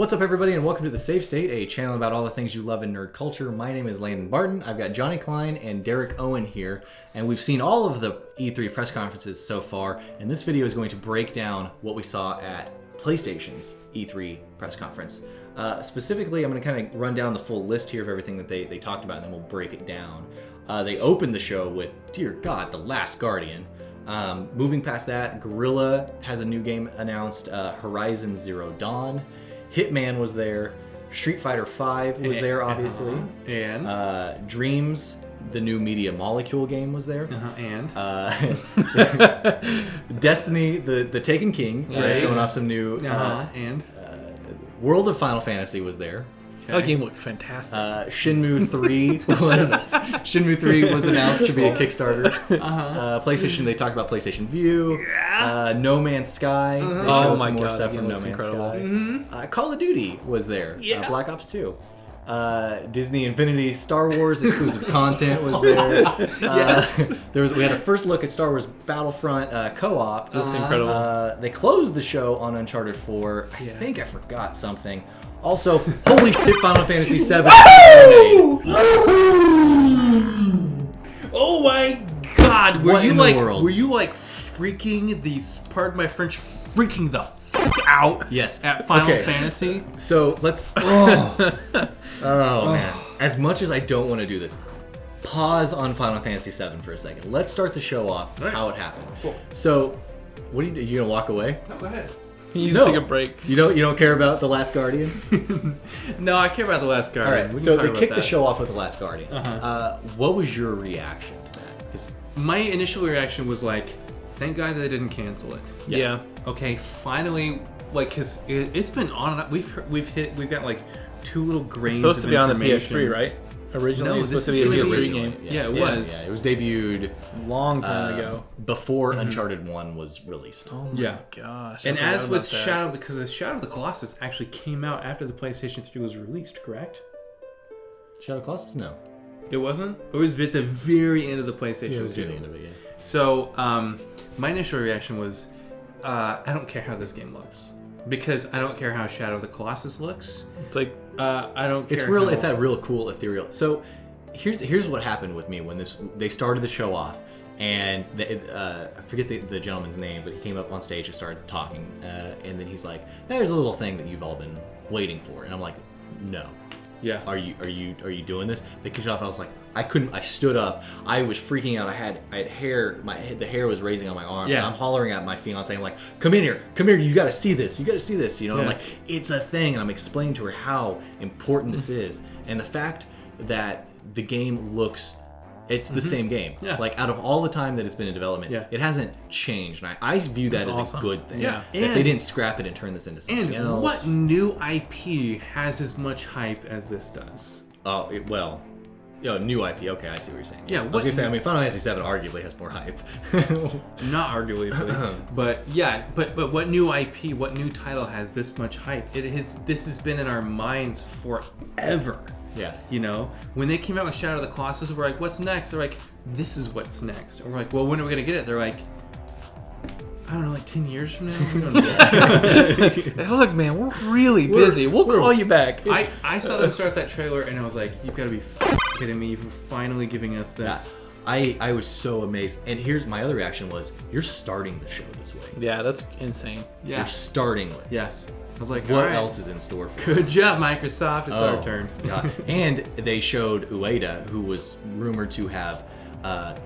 What's up, everybody, and welcome to the SaveState, a channel about all the things you love in nerd culture. My name is Landon Barton. I've got Johnny Klein and Derek Owen here, and we've seen all of the E3 press conferences so far, and this video is going to break down what we saw at PlayStation's E3 press conference. Specifically, I'm going to kind of run down the full list here of everything that they talked about, and then we'll break it down. They opened the show with, dear God, The Last Guardian. Moving past that, Guerrilla has a new game announced, Horizon Zero Dawn. Hitman was there. Street Fighter V was there, obviously. And? Dreams, the new Media Molecule game, was there. Destiny, the Taken King, showing off some new... World of Final Fantasy was there. Okay. That game looked fantastic. Shenmue III was announced to be a Kickstarter. PlayStation, they talked about PlayStation View. No Man's Sky. They showed some more stuff from No Man's Sky. Call of Duty was there. Black Ops 2. Disney Infinity Star Wars exclusive content was there. We had a first look at Star Wars Battlefront co-op. Looks incredible. They closed the show on Uncharted 4. I think I forgot something. Also, holy shit, Final Fantasy VII Remake. Oh my God! Were you like freaking pardon my French, freaking the fuck out? Yes. At Final Fantasy. So let's. Oh man! As much as I don't want to do this, pause on Final Fantasy VII for a second. Let's start the show off. Right. How it happened. Cool. So, what do you do? You gonna walk away? No, go ahead. You need to take a break. You don't care about The Last Guardian? No, I care about The Last Guardian. All right, so they kicked the show off with The Last Guardian. What was your reaction to that? My initial reaction was like, thank God they didn't cancel it. Yeah. Okay, finally, like, because it's been on and on. We've got like two little grains of information. It's supposed to be on the PS3, right? Originally, it was supposed to be a PS3 game. Yeah, it was. Yeah, it was debuted long time ago, before Uncharted 1 was released. Oh my gosh! And as with Shadow of the Colossus actually came out after the PlayStation 3 was released, correct? Shadow of the Colossus? No. It wasn't? It was at the very end of the PlayStation 3. Yeah, it was at the end of it, yeah. So, my initial reaction was, I don't care how this game looks. Because I don't care how Shadow of the Colossus looks. It's like I don't care. It's that real cool ethereal. So here's what happened with me when they started the show off, and I forget the gentleman's name, but he came up on stage and started talking, and then he's like, "There's a little thing that you've all been waiting for," and I'm like, "No." Yeah. Are you doing this? They kicked it off. I was like, I stood up. I was freaking out. I had hair. The hair was raising on my arms. Yeah. And I'm hollering at my fiance. I'm like, come in here. You got to see this. You know. Yeah. I'm like, it's a thing. And I'm explaining to her how important this is, and the fact that the game looks. It's the same game. Yeah. Like, out of all the time that it's been in development, it hasn't changed. And I view that as a good thing. Yeah. That they didn't scrap it and turn this into something else. And what new IP has as much hype as this does? Oh, new IP. Okay, I see what you're saying. Yeah, I was gonna say. I mean, Final Fantasy VII arguably has more hype. Not arguably, but what new IP, what new title has this much hype? This has been in our minds forever. Yeah. You know, when they came out with Shadow of the Colossus, we're like, what's next? They're like, this is what's next. And we're like, well, when are we gonna get it? They're like, I don't know, like 10 years from now? We don't know. Look, man, we're really busy. We'll call you back. I saw them start that trailer, and I was like, you've got to be kidding me. You're finally giving us this. Yeah. I was so amazed. And here's my other reaction was, you're starting the show this way. Yeah, that's insane. Yeah. You're starting with Yes. I was like, what else is in store for Good job, Microsoft. It's our turn. God. And they showed Ueda, who was rumored to have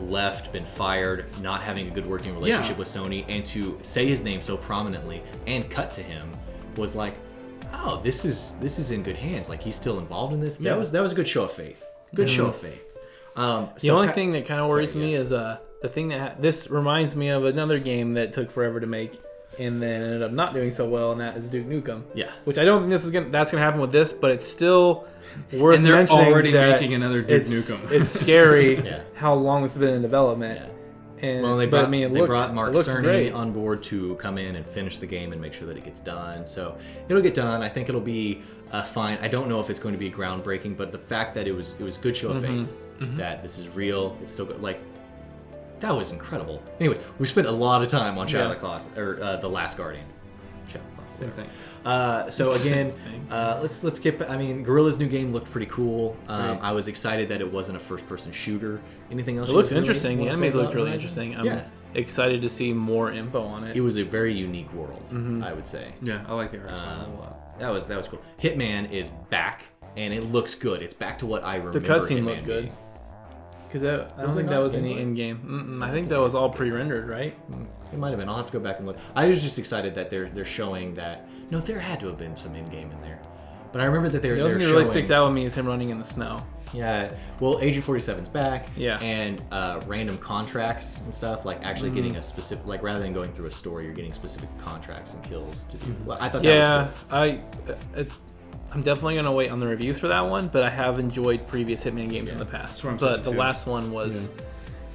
left, been fired, not having a good working relationship with Sony, and to say his name so prominently and cut to him was like, oh, this is in good hands. Like, he's still involved in this. Yeah. That was a good show of faith. Good show of faith. The only thing that kind of worries me is the thing that this reminds me of another game that took forever to make and then ended up not doing so well, and that is Duke Nukem. Yeah. Which I don't think that's gonna happen with this, but it's still worth mentioning. And they're already making another Duke Nukem. It's scary how long it's been in development. Yeah. And, they brought Mark Cerny on board to come in and finish the game and make sure that it gets done. So it'll get done. I think it'll be fine. I don't know if it's going to be groundbreaking, but the fact that it was good show of faith that this is real. It's still good. Like, that was incredible. Anyways, we spent a lot of time on Shadow of the Colossus, or The Last Guardian. chapter classes. Same thing. So again, let's get. I mean, Guerrilla's new game looked pretty cool. I was excited that it wasn't a first-person shooter. Anything else? It looks interesting. The enemies look really interesting. I'm excited to see more info on it. It was a very unique world, I would say. Yeah, I like the art style a lot. That was cool. Hitman is back, and it looks good. It's back to what I remember. The cutscene Hitman looked good. being. Because I don't think that was any in-game. I think that was all pre-rendered, right? It might have been. I'll have to go back and look. I was just excited that they're showing that. No, there had to have been some in-game in there. But I remember that they're showing... The only thing that really sticks out with me is him running in the snow. Yeah. Well, Agent 47's back. Yeah. And random contracts and stuff, like actually getting a specific, like rather than going through a story, you're getting specific contracts and kills to do. Well, I thought that was cool. I'm definitely going to wait on the reviews for that one, but I have enjoyed previous Hitman games in the past. But the last one was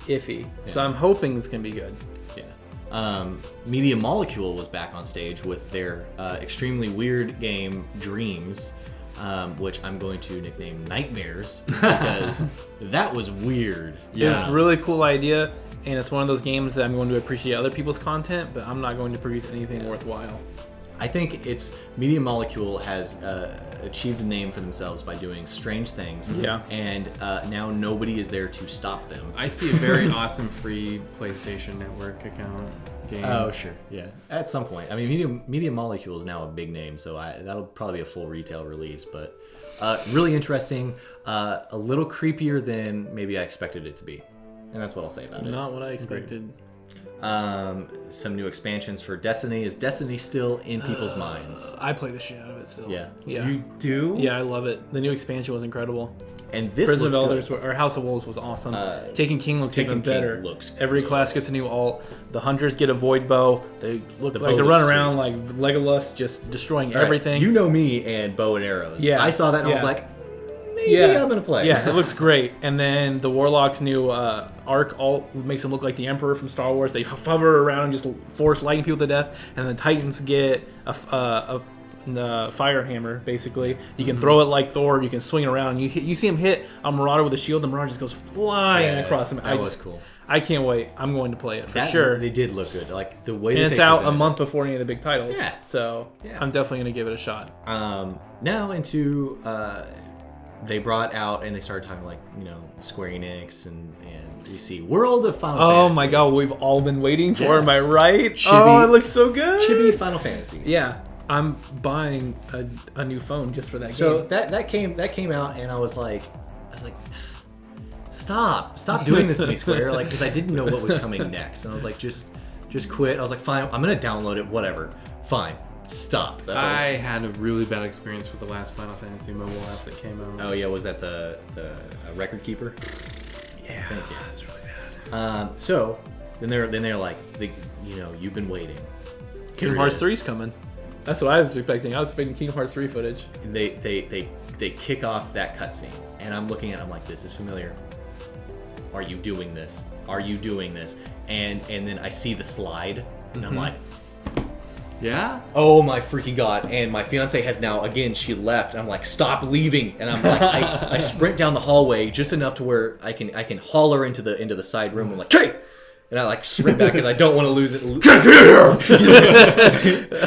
iffy. Yeah. So I'm hoping it's going to be good. Yeah. Media Molecule was back on stage with their extremely weird game, Dreams, which I'm going to nickname Nightmares because that was weird. Yeah. It was a really cool idea, and it's one of those games that I'm going to appreciate other people's content, but I'm not going to produce anything worthwhile. I think Media Molecule has achieved a name for themselves by doing strange things. Yeah. And now nobody is there to stop them. I see a very awesome free PlayStation Network account game. Oh, sure. Yeah. At some point. I mean, Media Molecule is now a big name, so that'll probably be a full retail release. But really interesting. A little creepier than maybe I expected it to be. And that's what I'll say about it. Not what I expected. Some new expansions for Destiny. Is Destiny still in people's minds? I play the shit out of it still. Yeah. You do? Yeah, I love it. The new expansion was incredible. And this Prison of Elders or House of Wolves was awesome. Taken King looks even better. Every class gets a new alt. The hunters get a void bow. They look like they run around like Legolas, just destroying everything. You know me and bow and arrows. Yeah. I saw that and I was like, maybe I'm gonna play. Yeah, it looks great. And then the Warlock's new arc alt makes him look like the Emperor from Star Wars. They hover around and just force lighting people to death. And the Titans get a fire hammer, basically. You can throw it like Thor. You can swing around. You see him hit a Marauder with a shield. The Marauder just goes flying across him. That was cool. I can't wait. I'm going to play it for sure. They did look good. Like the way. And it's out a month before any of the big titles. Yeah. So I'm definitely going to give it a shot. Now into. They brought out and they started talking like, Square Enix and we see World of Final Fantasy. Oh my god, we've all been waiting for it, am I right? Chibi, it looks so good. Chibi Final Fantasy. Yeah, I'm buying a new phone just for that game. So that came out and I was like, stop doing this to me, Square, like, because I didn't know what was coming next, and I was like, just quit. I was like, fine, I'm gonna download it, whatever, fine. Stop. I had a really bad experience with the last Final Fantasy mobile app that came out. Oh yeah, was that the record keeper? Yeah, that's really bad. So then they're like, you've been waiting. Kingdom Hearts 3's coming. That's what I was expecting. I was expecting Kingdom Hearts 3 footage. And they kick off that cutscene, and I'm looking at it, I'm like, this is familiar. Are you doing this? Are you doing this? And then I see the slide, and I'm like. Yeah? Oh my freaking god. And my fiance has now, again, she left. And I'm like, stop leaving. And I'm like, I sprint down the hallway just enough to where I can haul her into the side room. I'm like, hey! And I like sprint back because I don't want to lose it. And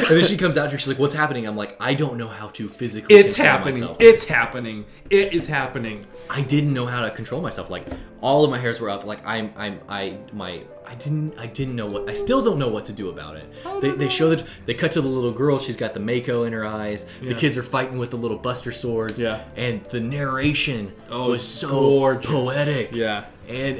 then she comes out here, she's like, what's happening? I'm like, I don't know how to physically control myself. It's happening. It is happening. I didn't know how to control myself. Like, all of my hairs were up. Like, I didn't know what. I still don't know what to do about it. They show that they cut to the little girl. She's got the Mako in her eyes. Yeah. The kids are fighting with the little Buster swords. Yeah. And the narration was so gorgeous. Poetic. Yeah. And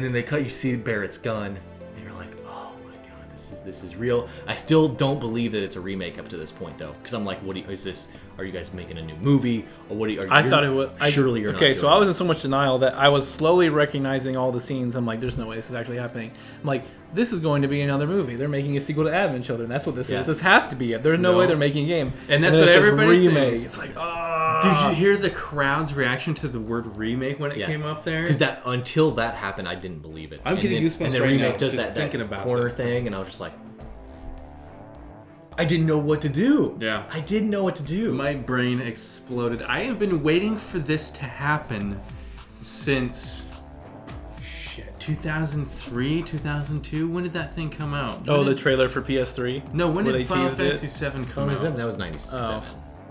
then they cut. You see Barrett's gun, and you're like, oh my god, this is real. I still don't believe that it's a remake up to this point though, because I'm like, is this? Are you guys making a new movie, or what? I thought it was. Surely you're not. Okay, so I was in so much denial that I was slowly recognizing all the scenes. I'm like, there's no way this is actually happening. I'm like, this is going to be another movie. They're making a sequel to Advent Children. That's what this is. This has to be it. There's no way they're making a game. And that's what everybody thinks. It's like, Did you hear the crowd's reaction to the word remake when it came up there? Because until that happened, I didn't believe it. I'm getting goosebumps right now. And the remake does that corner thing, and I was just like, I didn't know what to do. Yeah. I didn't know what to do. My brain exploded. I have been waiting for this to happen since 2003, 2002. When did that thing come out? The trailer for PS3. No, when did Final Fantasy VII come out? That was 97.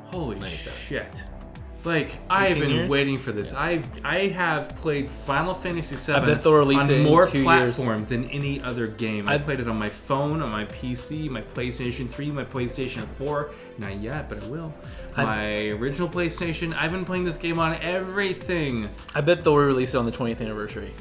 Holy 97. shit. Like, I have been years? waiting for this. I have played Final Fantasy VII I bet they'll release it on in more 2 platforms than any other game. I played it on my phone, on my PC, my PlayStation 3, my PlayStation 4. Not yet, but I will. My original PlayStation. I've been playing this game on everything. I bet they'll release it on the 20th anniversary.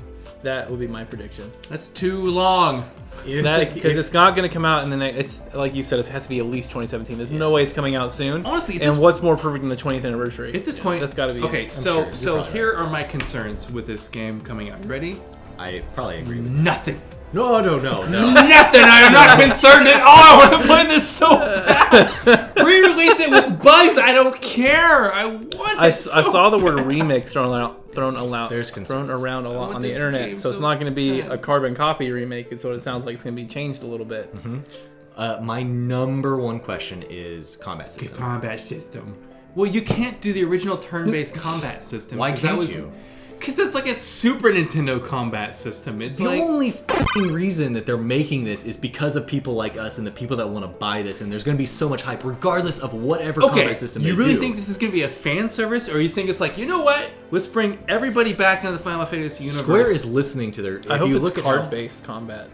That would be my prediction. That's too long. Because it's not going to come out in the next. It's like you said. It has to be at least 2017. There's no way it's coming out soon. Honestly, what's more perfect than the 20th anniversary? At this point, that's got to be. Okay, so here are my concerns with this game coming out. You ready? I probably agree with nothing. No. Nothing. I am not concerned at all. I want to play this so bad. Re-release it with bugs. I don't care. I saw the word remix thrown around a lot on the internet. So it's not going to be a carbon copy remake. It's what it sounds like. It's going to be changed a little bit. Mm-hmm. My number one question is combat system. Well, you can't do the original turn-based combat system. Why can't you? Because that's like a Super Nintendo combat system. It's the only reason that they're making this is because of people like us and the people that want to buy this, and there's going to be so much hype regardless of whatever combat system they do. You really think this is going to be a fan service, or you think it's like, you know what? Let's bring everybody back into the Final Fantasy universe. Square is listening to their... I hope it's card-based combat.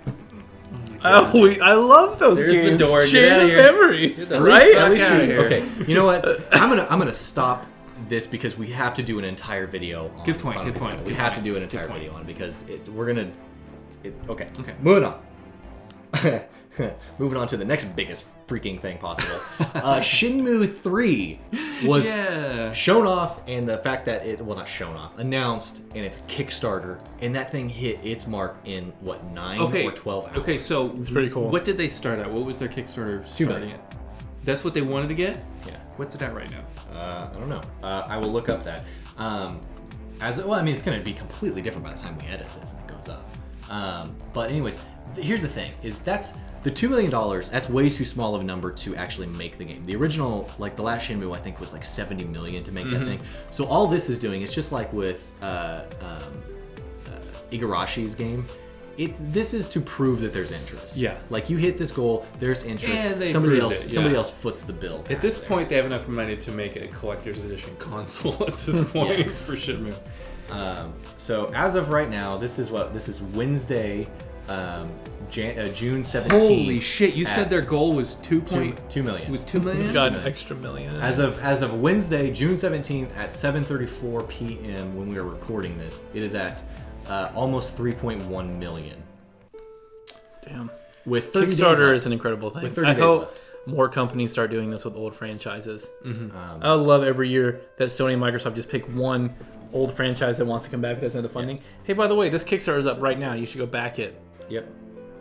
I love those games. There's the door. Get out of here. Memories, right? Okay, you know what? I'm gonna stop this because we have to do an entire video on Good point. We have to do an entire video on it because we're gonna... Okay. Moving on to the next biggest freaking thing possible. Shenmue 3 was shown off, and the fact that announced, and it's a Kickstarter, and that thing hit its mark in, 9 or 12 hours. Okay, so it's pretty cool. What did they start at? What was their Kickstarter starting at? That's what they wanted to get? Yeah. What's it at right now? I don't know. I will look up that. It's going to be completely different by the time we edit this and it goes up. But anyways, here's the thing: is that's the $2 million. That's way too small of a number to actually make the game. The original, like the last Shenmue, I think was like $70 million to make that thing. So all this is doing is just like with Igarashi's game. This is to prove that there's interest. Yeah. Like you hit this goal, there's interest. And somebody else foots the bill. At this point, they have enough money to make a collector's edition console. At this point, for Shenmue. So as of right now, this is Wednesday, June 17th. Holy shit! You said their goal was 2.2 million. It was 2 million. We've got an extra million. As of Wednesday, June 17th at 7:34 p.m. when we are recording this, it is at almost 3.1 million. Damn. With 30 Kickstarter is an incredible thing. With 30 I days hope left. more companies start doing this with old franchises. Mm-hmm. I love every year that Sony and Microsoft just pick one old franchise that wants to come back because of the funding. Hey, by the way, this Kickstarter is up right now. You should go back it. Yep.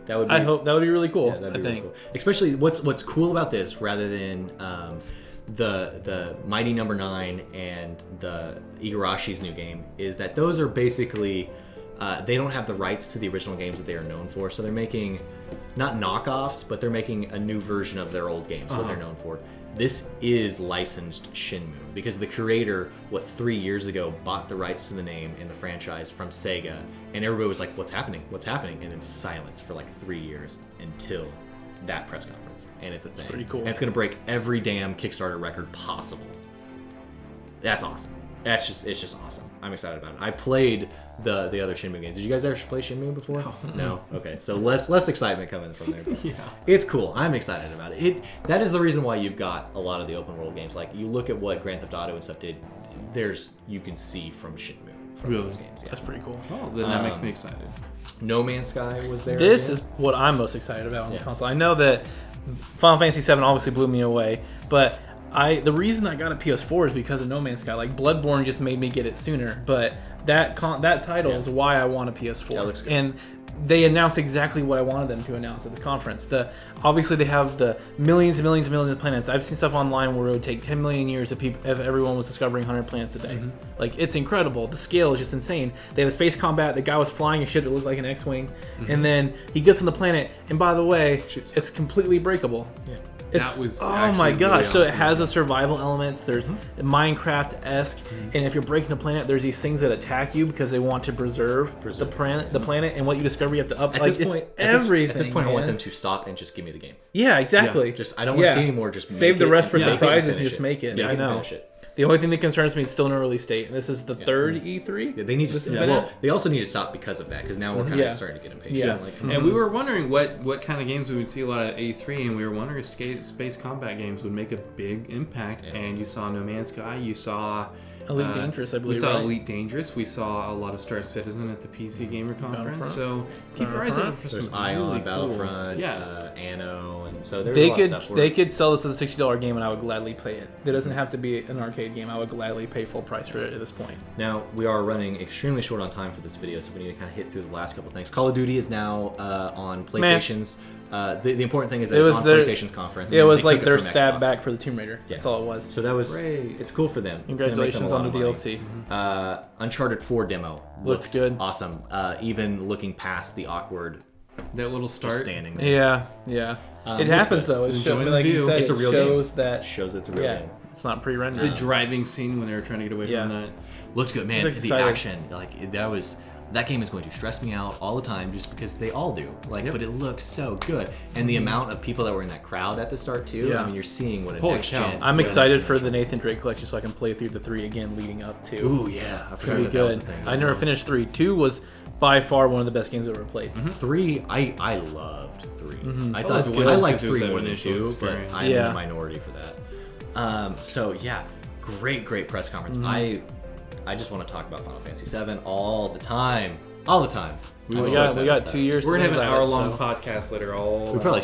That would be, I hope that would be really cool. Yeah, that'd be really cool. Especially what's cool about this, rather than the Mighty Number 9 and the Igarashi's new game, is that those are basically they don't have the rights to the original games that they are known for, so they're making not knockoffs, but they're making a new version of their old games, what they're known for. This is licensed Shenmue because the creator, 3 years ago, bought the rights to the name and the franchise from Sega, and everybody was like, "What's happening? What's happening?" And then silence for like 3 years until that press conference, and it's a thing. Pretty cool. And it's gonna break every damn Kickstarter record possible. That's awesome. It's just awesome. I'm excited about it. I played the other Shenmue games. Did you guys ever play Shenmue before? No. Okay, so less excitement coming from there. Yeah, it's cool. I'm excited about it. That is the reason why you've got a lot of the open world games. Like you look at what Grand Theft Auto and stuff did. You can see from Shenmue from those games. Yeah. That's pretty cool. Oh, then that makes me excited. No Man's Sky was there. This is what I'm most excited about on the console. I know that Final Fantasy VII obviously blew me away, but the reason I got a PS4 is because of No Man's Sky. Like Bloodborne just made me get it sooner, but that title is why I want a PS4. That looks good. And they announced exactly what I wanted them to announce at the conference. Obviously they have the millions and millions and millions of planets. I've seen stuff online where it would take 10 million years if everyone was discovering 100 planets a day. Like it's incredible. The scale is just insane. They have a space combat. The guy was flying a ship that looked like an X-wing, and then he gets on the planet, and by the way, it's completely breakable. Yeah. That was oh my gosh! Really so awesome. it has the survival elements. There's Minecraft-esque, and if you're breaking the planet, there's these things that attack you because they want to preserve the planet. And what you discover, you have to up. At like this point, everything. At this point, I want them to stop and just give me the game. Yeah, exactly. Yeah, I don't want to see any more. Just save the rest for make it surprises and just make it. Yeah, I know. finish it. The only thing that concerns me is still in early state. And this is the third E3. Yeah, they need to. Well, they also need to stop because of that. Because now we're kind of starting to get impatient. Yeah. Like, and we were wondering what kind of games we would see a lot at E3, and we were wondering if space combat games would make a big impact. Yeah. And you saw No Man's Sky. You saw Elite Dangerous, I believe. We saw right? Elite Dangerous. We saw a lot of Star Citizen at the PC Gamer Conference. So keep your eyes open for some really Battlefront, cool. Anno, and so there's they a lot could of stuff. They could sell this as a $60 game, and I would gladly play it. It doesn't have to be an arcade game. I would gladly pay full price for it at this point. Now we are running extremely short on time for this video, so we need to kind of hit through the last couple things. Call of Duty is now on PlayStation's. The important thing is that it's on PlayStation's conference. It was like their stab back for the Tomb Raider. Yeah. That's all it was. So that was great. It's cool for them. Congratulations on the DLC. Uncharted 4 demo looks good. Awesome. Even looking past the awkward. That little start. Standing there. Yeah. It happens though. It's a real shows game. That shows it's a real game. It's not pre-rendered. The driving scene when they were trying to get away from that. Looked good, man. The action, that game is going to stress me out all the time just because they all do. But it looks so good. And the amount of people that were in that crowd at the start too. Yeah. I mean, you're seeing what a next gen. I'm excited for the Nathan Drake collection so I can play through the 3 again leading up to. Ooh, yeah. It's going to be good. I never finished 3. 2 was by far one of the best games I've ever played. 3, I loved 3. I thought I liked 3 more than 2, but I'm in the minority for that. So yeah, great press conference. I just want to talk about Final Fantasy VII all the time. We got 2 years. We're gonna have an hour-long podcast later. We probably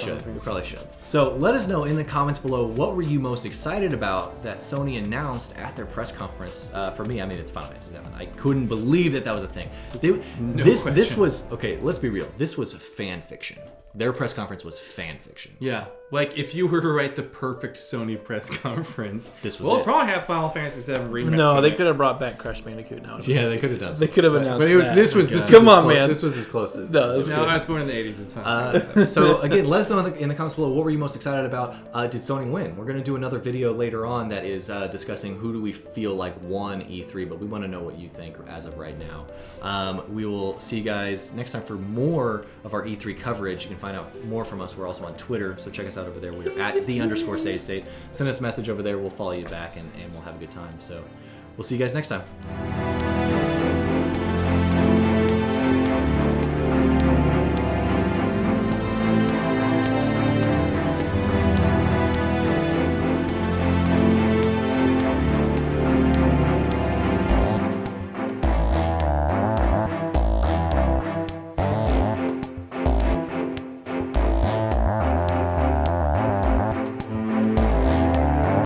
should. So let us know in the comments below, what were you most excited about that Sony announced at their press conference? For me, I mean, it's Final Fantasy VII. I couldn't believe that was a thing. This was okay. Let's be real. This was fan fiction. Their press conference was fan fiction. Yeah, like if you were to write the perfect Sony press conference, this was we'll probably have Final Fantasy VII Remake. No, they could have brought back Crash Bandicoot now. Yeah, they could have done. They could have announced that. This was come on, man. This was as close as. No, that's born in the 80s. It's fine. So again, let us know in the comments below, what were you most excited about? Did Sony win? We're going to do another video later on that is discussing who do we feel like won E3, but we want to know what you think as of right now. We will see you guys next time for more of our E3 coverage. You can find out more from us. We're also on Twitter, so check us out over there. We're at @the_SaveState. Send us a message over there. We'll follow you back, and we'll have a good time. So we'll see you guys next time.